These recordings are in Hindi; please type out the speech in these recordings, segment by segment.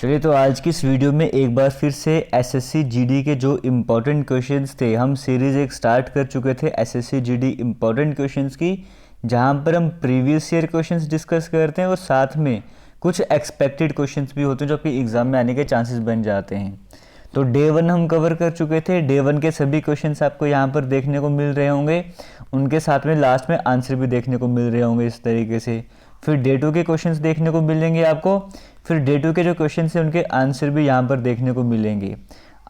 चलिए तो आज की इस वीडियो में एक बार फिर से एसएससी जीडी के जो इम्पोर्टेंट क्वेश्चंस थे, हम सीरीज़ एक स्टार्ट कर चुके थे एसएससी जीडी इम्पोर्टेंट क्वेश्चंस की, जहां पर हम प्रीवियस ईयर क्वेश्चंस डिस्कस करते हैं और साथ में कुछ एक्सपेक्टेड क्वेश्चंस भी होते हैं जो आपके एग्ज़ाम में आने के चांसेस बन जाते हैं। तो डे 1 हम कवर कर चुके थे। डे 1 के सभी क्वेश्चंस आपको यहाँ पर देखने को मिल रहे होंगे, उनके साथ में लास्ट में आंसर भी देखने को मिल रहे होंगे इस तरीके से। फिर डे 2 के क्वेश्चंस देखने को मिलेंगे आपको, फिर डे 2 के जो क्वेश्चंस हैं उनके आंसर भी यहाँ पर देखने को मिलेंगे।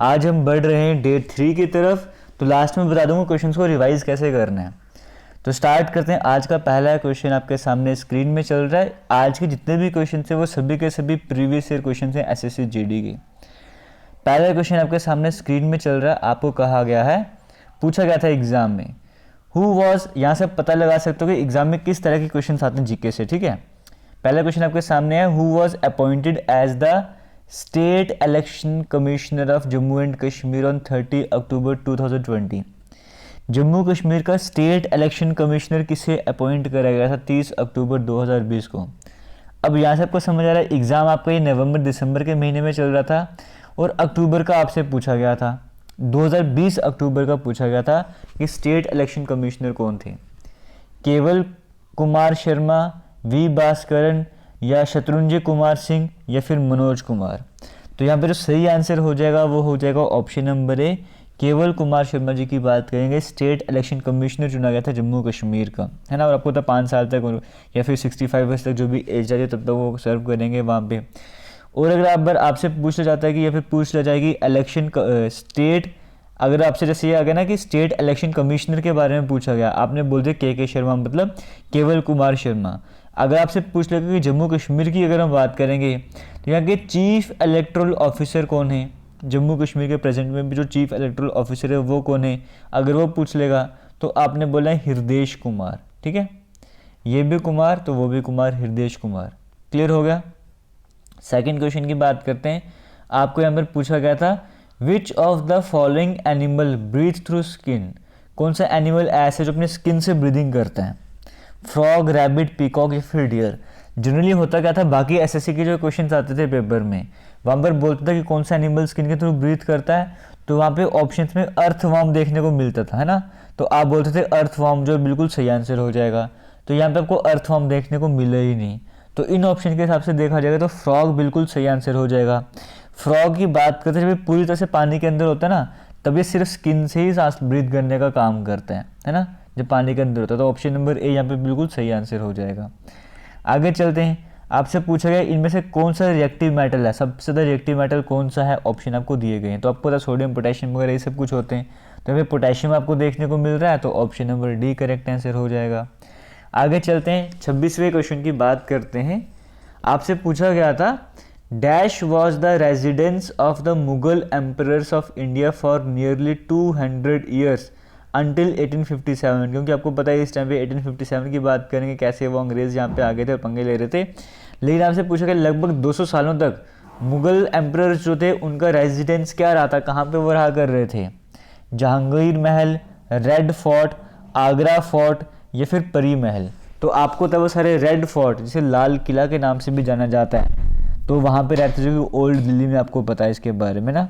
आज हम बढ़ रहे हैं डे 3 की तरफ, तो लास्ट में बता दूंगा क्वेश्चंस को रिवाइज कैसे करना है। तो स्टार्ट करते हैं। आज का पहला क्वेश्चन आपके सामने स्क्रीन में चल रहा है। आज के जितने भी क्वेश्चन हैं वो सभी के सभी प्रीवियस ईयर क्वेश्चन हैं एसएससी जीडी के। पहला क्वेश्चन आपके सामने स्क्रीन में चल रहा है। आपको कहा गया है, पूछा गया था एग्जाम में, हु वॉज, यहाँ से पता लगा सकते हो कि एग्जाम में किस तरह के क्वेश्चन आते हैं जीके से, ठीक है। पहला क्वेश्चन आपके सामने है, who was appointed as the state election commissioner of Jammu and Kashmir on 30 October 2020। Jammu Kashmir का स्टेट इलेक्शन कमिश्नर किसे अपॉइंट करा गया था 30 अक्टूबर 2020 को। अब यहाँ से आपको समझ आ रहा है, एग्जाम आपका ये नवंबर दिसंबर के महीने में चल रहा था और अक्टूबर का आपसे पूछा गया था, 2020 अक्टूबर का पूछा गया था कि स्टेट इलेक्शन कमिश्नर कौन थे, केवल कुमार शर्मा, वी भास्करन या शत्रुंजय कुमार सिंह या फिर मनोज कुमार। तो यहाँ पे जो सही आंसर हो जाएगा वो हो जाएगा ऑप्शन नंबर ए, केवल कुमार शर्मा जी की बात करेंगे। स्टेट इलेक्शन कमिश्नर चुना गया था जम्मू कश्मीर का, है ना। और आपको तो 5 साल तक या फिर 65 वर्ष तक जो भी एज जाती है तब तक वो सर्व करेंगे वहाँ पे। और अगर आप बार आपसे पूछा जाता है कि या फिर पूछ लिया जाएगी इलेक्शन स्टेट, अगर आपसे जैसे ये आ गया ना कि स्टेट इलेक्शन कमिश्नर के बारे में पूछा गया, आपने बोल दिया के शर्मा मतलब केवल कुमार शर्मा। अगर आपसे पूछ लेगा कि जम्मू कश्मीर की अगर हम बात करेंगे तो यहाँ के चीफ इलेक्टोरल ऑफिसर कौन है, जम्मू कश्मीर के प्रेजेंट में भी जो चीफ इलेक्टोरल ऑफिसर है वो कौन है, अगर वो पूछ लेगा तो आपने बोला है हृदेश कुमार, ठीक है। ये भी कुमार तो वो भी कुमार, हृदेश कुमार। क्लियर हो गया। सेकंड क्वेश्चन की बात करते हैं। आपको यहाँ पर पूछा गया था, which of the following animal breathe through skin. कौन सा एनिमल ऐसा जो अपने स्किन से ब्रीदिंग करता है, फ्रॉग, रैबिट, पीकॉक या फिर डियर। जनरली होता क्या था, बाकी एसएससी के जो क्वेश्चन आते थे पेपर में वहाँ पर बोलता था कि कौन सा एनिमल स्किन के थ्रू ब्रीथ करता है, तो वहाँ पे ऑप्शंस में अर्थवॉर्म देखने को मिलता था, है ना। तो आप बोलते थे अर्थवॉर्म, जो बिल्कुल सही आंसर हो जाएगा। तो यहाँ पे आपको अर्थवॉर्म देखने को मिला ही नहीं, तो इन ऑप्शन के हिसाब से देखा जाएगा तो फ्रॉग बिल्कुल सही आंसर हो जाएगा। फ्रॉग की बात करते हैं जब पूरी तरह से पानी के अंदर होता है ना, तब ये सिर्फ स्किन से ही सांस ब्रीथ करने का काम करता है ना, जब पानी के अंदर होता है। तो ऑप्शन नंबर ए यहाँ पे बिल्कुल सही आंसर हो जाएगा। आगे चलते हैं। आपसे पूछा गया इनमें से कौन सा रिएक्टिव मेटल है, सबसे ज़्यादा रिएक्टिव मेटल कौन सा है, ऑप्शन आपको दिए गए हैं। तो आपको पता सोडियम, पोटेशियम वगैरह ये सब कुछ होते हैं, तो यहाँ पे पोटेशियम आपको देखने को मिल रहा है, तो option number D correct answer हो जाएगा। आगे चलते हैं। 26वें क्वेश्चन की बात करते हैं। आपसे पूछा गया था, dash was the residence of the Mughal emperors of India for nearly 200 years until 1857। क्योंकि आपको पता है इस टाइम पे 1857 की बात करेंगे, कैसे वो अंग्रेज़ यहाँ पे आ गए थे और पंगे ले रहे थे। लेकिन आपसे पूछा गया लगभग 200 सालों तक मुगल एम्परर्स जो थे उनका रेजिडेंस क्या रहा था, कहाँ पे वो रहा कर रहे थे, जहांगीर महल, रेड फोर्ट, आगरा फोर्ट या फिर परी महल। तो आपको तब वो सारे रेड फोर्ट, जिसे लाल किला के नाम से भी जाना जाता है, तो वहाँ पे रहते जो कि ओल्ड दिल्ली में, आपको पता है इसके बारे में ना।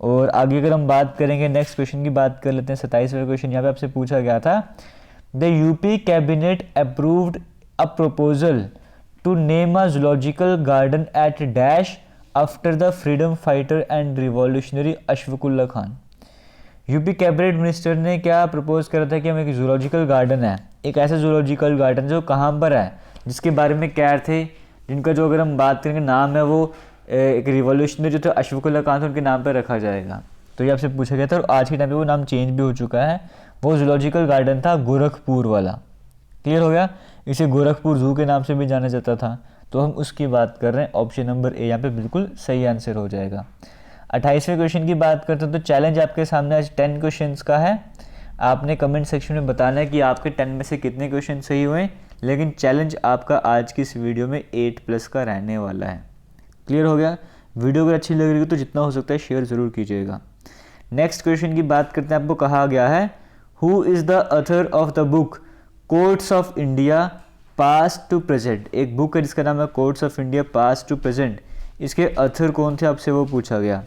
और आगे अगर हम बात करेंगे, नेक्स्ट क्वेश्चन की बात कर लेते हैं। 27वां क्वेश्चन यहाँ पे आपसे पूछा गया था, the UP cabinet approved a proposal to name a zoological garden at dash after the freedom fighter and revolutionary Ashfaqulla Khan. UP cabinet minister ने क्या प्रपोज करा था कि हम एक जूलॉजिकल गार्डन है, एक ऐसा जूलॉजिकल गार्डन जो कहाँ पर है, जिसके बारे में क्या थे, जिनका जो अगर हम बात करेंगे नाम है वो एक रिवॉल्यूशनरी जो थे अशफाकुल्ला खान थे, उनके नाम पर रखा जाएगा। तो ये आपसे पूछा गया था और आज के टाइम पे वो नाम चेंज भी हो चुका है। वो जूलॉजिकल गार्डन था गोरखपुर वाला। क्लियर हो गया। इसे गोरखपुर जू के नाम से भी जाना जाता था, तो हम उसकी बात कर रहे हैं। ऑप्शन नंबर ए यहाँ पे बिल्कुल सही आंसर हो जाएगा। 28वें क्वेश्चन की बात करते हैं। तो चैलेंज आपके सामने आज 10 क्वेश्चन का है। आपने कमेंट सेक्शन में बताना है कि आपके 10 में से कितने क्वेश्चन सही हुए, लेकिन चैलेंज आपका आज की इस वीडियो में 8+ का रहने वाला है। क्लियर हो गया। वीडियो अगर अच्छी लग रही है तो जितना हो सकता है शेयर ज़रूर कीजिएगा। नेक्स्ट क्वेश्चन की बात करते हैं। आपको कहा गया है, who is the author of the book courts of India past to present. एक बुक है जिसका नाम है courts of India past to present. इसके अथर कौन थे आपसे वो पूछा गया।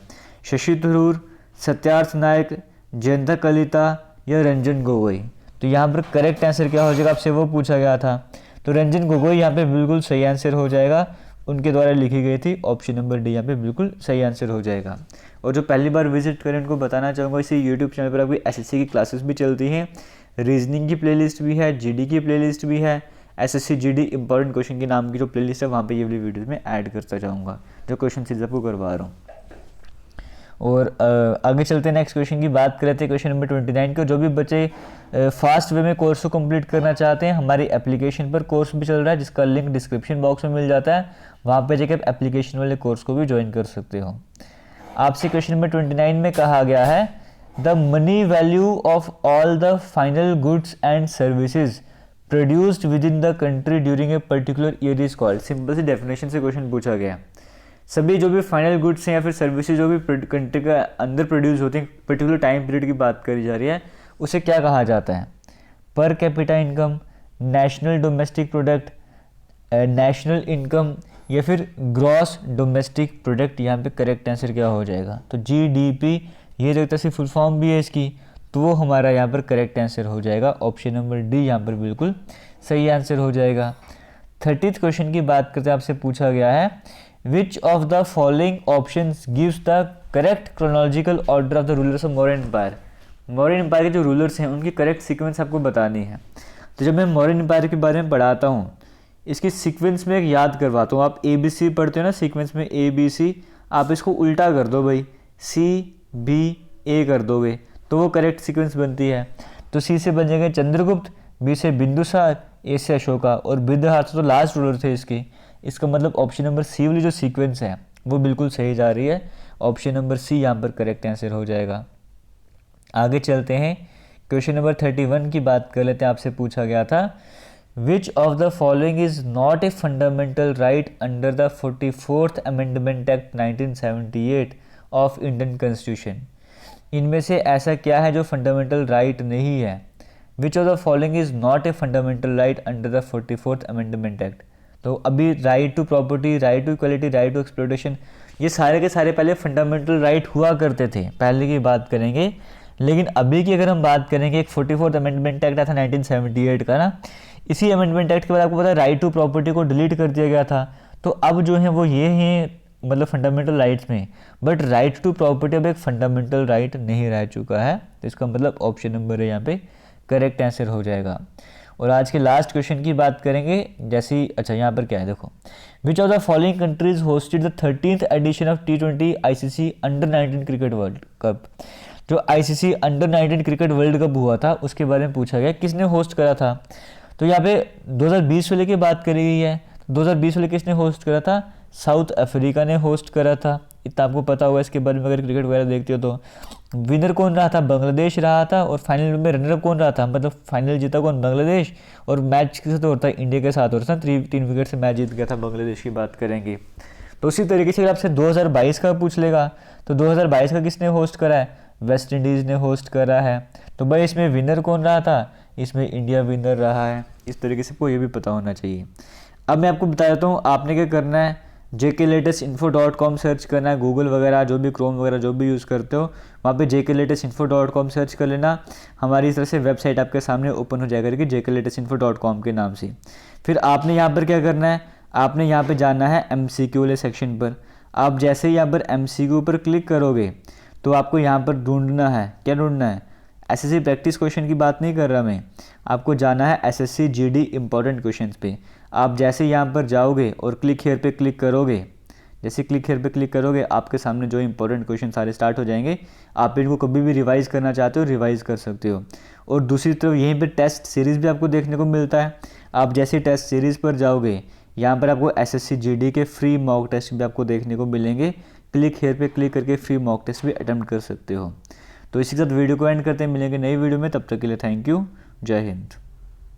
शशि थरूर, सत्यार्थ नायक, जयंता कलिता या रंजन गोगोई। तो यहाँ पर करेक्ट आंसर क्या हो जाएगा आपसे वो पूछा गया था। तो रंजन गोगोई यहाँ पे बिल्कुल सही आंसर हो जाएगा, उनके द्वारा लिखी गई थी। ऑप्शन नंबर डी यहाँ पे बिल्कुल सही आंसर हो जाएगा। और जो पहली बार विजिट करें उनको बताना चाहूँगा, इसी यूट्यूब चैनल पर आपकी एसएससी की क्लासेस भी चलती हैं, रीजनिंग की प्लेलिस्ट भी है, जीडी की प्लेलिस्ट भी है, एसएससी जीडी इंपॉर्टेंट क्वेश्चन के नाम की जो प्लेलिस्ट है वहाँ पे ये वाली वीडियोस में ऐड करता जाऊँगा, जो क्वेश्चन सीरीज आपको करवा रहा हूँ। और आगे चलते हैं, नेक्स्ट क्वेश्चन की बात करते हैं, क्वेश्चन नंबर 29 को। जो भी बच्चे फास्ट वे में कोर्स को कंप्लीट करना चाहते हैं, हमारी एप्लीकेशन पर कोर्स भी चल रहा है जिसका लिंक डिस्क्रिप्शन बॉक्स में मिल जाता है, वहाँ पे जाकर आप एप्लीकेशन वाले कोर्स को भी ज्वाइन कर सकते हो। आपसे क्वेश्चन नंबर 29 में कहा गया है the money value of all the final goods and services produced within the country during a particular year is called. Simple सी डेफिनेशन से क्वेश्चन पूछा गया। सभी जो भी फाइनल गुड्स हैं या फिर सर्विसेज जो भी कंट्री के अंदर प्रोड्यूस होते हैं, पर्टिकुलर टाइम पीरियड की बात करी जा रही है, उसे क्या कहा जाता है? Per capita income, national domestic product, national income या फिर ग्रॉस डोमेस्टिक प्रोडक्ट। यहाँ पे करेक्ट आंसर क्या हो जाएगा? तो जीडीपी ये जो तरह से फुल फॉर्म भी है इसकी, तो वो हमारा यहाँ पर करेक्ट आंसर हो जाएगा। ऑप्शन नंबर डी यहाँ पर बिल्कुल सही आंसर हो जाएगा। 30th क्वेश्चन की बात करते आपसे पूछा गया है which of the following options gives the correct chronological order of the rulers of Maurya empire. Maurya empire के जो रूलर्स हैं उनकी करेक्ट सीक्वेंस आपको बतानी है। तो जब मैं मौर्य एम्पायर के बारे में पढ़ाता हूँ, इसकी सीक्वेंस में एक याद करवाता हूँ। आप ABC पढ़ते हो ना, सीक्वेंस में ABC, आप इसको उल्टा कर दो भाई, CBA कर दोगे तो वो करेक्ट सीक्वेंस बनती है। तो C से बन जाएंगे चंद्रगुप्त, B से बिंदुसार, A से अशोका और बिंदुसार तो लास्ट रूलर थे इसके। इसका मतलब ऑप्शन नंबर सी वाली जो सीक्वेंस है वो बिल्कुल सही जा रही है। ऑप्शन नंबर सी यहाँ पर करेक्ट आंसर हो जाएगा। आगे चलते हैं, क्वेश्चन नंबर 31 की बात कर लेते हैं। आपसे पूछा गया था which of the following is not a fundamental right under the 44th amendment act 1978 of Indian constitution. इनमें से ऐसा क्या है जो फंडामेंटल राइट नहीं है? Which of the following is not a fundamental right under the 44th amendment act. तो अभी right to property, right to equality, right to exploitation, ये सारे के सारे पहले फंडामेंटल राइट हुआ करते थे, पहले की बात करेंगे। लेकिन अभी की अगर हम बात करेंगे, एक 44th अमेंडमेंट एक्ट आया था 1978 का ना, इसी अमेंडमेंट एक्ट के बाद आपको पता है राइट टू प्रॉपर्टी को डिलीट कर दिया गया था। तो अब जो है वो ये हैं मतलब फंडामेंटल राइट्स में, बट राइट टू प्रॉपर्टी अब एक फंडामेंटल राइट नहीं रह चुका है। तो इसका मतलब ऑप्शन नंबर है यहाँ पे करेक्ट आंसर हो जाएगा। और आज के लास्ट क्वेश्चन की बात करेंगे, जैसे अच्छा यहाँ पर क्या है देखो, which of the following countries hosted the 13th edition of T20 ICC under 19 cricket world cup. जो ICC under 19 cricket world cup हुआ था उसके बारे में पूछा गया, किसने होस्ट करा था? तो यहाँ पे 2020 वाले की बात करी गई है। 2020 वाले किसने होस्ट करा था? साउथ अफ्रीका ने होस्ट करा था, इतना आपको पता होगा इसके बारे में अगर क्रिकेट वगैरह देखते हो तो। विनर कौन रहा था? बांग्लादेश रहा था। और फाइनल में रनर अप कौन रहा था? मतलब फाइनल जीता कौन? बांग्लादेश। और मैच किसके साथ होता है? इंडिया के साथ होता है। 3 विकेट से मैच जीत गया था बांग्लादेश की बात करेंगे। तो उसी तरीके से अगर आपसे 2022 का पूछ लेगा तो 2022 का किसने होस्ट करा है? वेस्ट इंडीज़ ने होस्ट करा है। तो भाई इसमें विनर कौन रहा था? इसमें इंडिया विनर रहा है। इस तरीके से आपको ये भी पता होना चाहिए। अब मैं आपको बता देता हूँ आपने क्या करना है। jklatestinfo.com सर्च करना है, गूगल वगैरह जो भी क्रोम वगैरह जो भी यूज़ करते हो वहाँ पे jklatestinfo.com सर्च कर लेना। हमारी इस तरह से वेबसाइट आपके सामने ओपन हो जाएगा कि jklatestinfo.com के नाम से। फिर आपने यहाँ पर क्या करना है, आपने यहाँ पे जाना है MCQ वाले सेक्शन पर। आप जैसे ही यहाँ पर MCQ पर क्लिक करोगे तो आपको यहाँ पर ढूंढना है, क्या ढूंढना है? SSC प्रैक्टिस क्वेश्चन की बात नहीं कर रहा मैं, आपको जाना है SSC GD इंपॉर्टेंट क्वेश्चंस पे। आप जैसे यहाँ पर जाओगे और क्लिक हेयर पे क्लिक करोगे, जैसे क्लिक हेयर पे क्लिक करोगे आपके सामने जो इंपॉर्टेंट क्वेश्चन सारे स्टार्ट हो जाएंगे। आप इनको कभी भी रिवाइज़ करना चाहते हो रिवाइज़ कर सकते हो। और दूसरी तरफ यहीं पे टेस्ट सीरीज़ भी आपको देखने को मिलता है। आप जैसे टेस्ट सीरीज़ पर जाओगे यहाँ पर आपको SSC GD के फ्री मॉक टेस्ट भी आपको देखने को मिलेंगे। क्लिक हेयर पे क्लिक करके फ्री मॉक टेस्ट भी अटेम्प्ट कर सकते हो। तो इसी के साथ वीडियो को एंड करते हैं, मिलेंगे नई वीडियो में। तब तक के लिए थैंक यू, जय हिंद।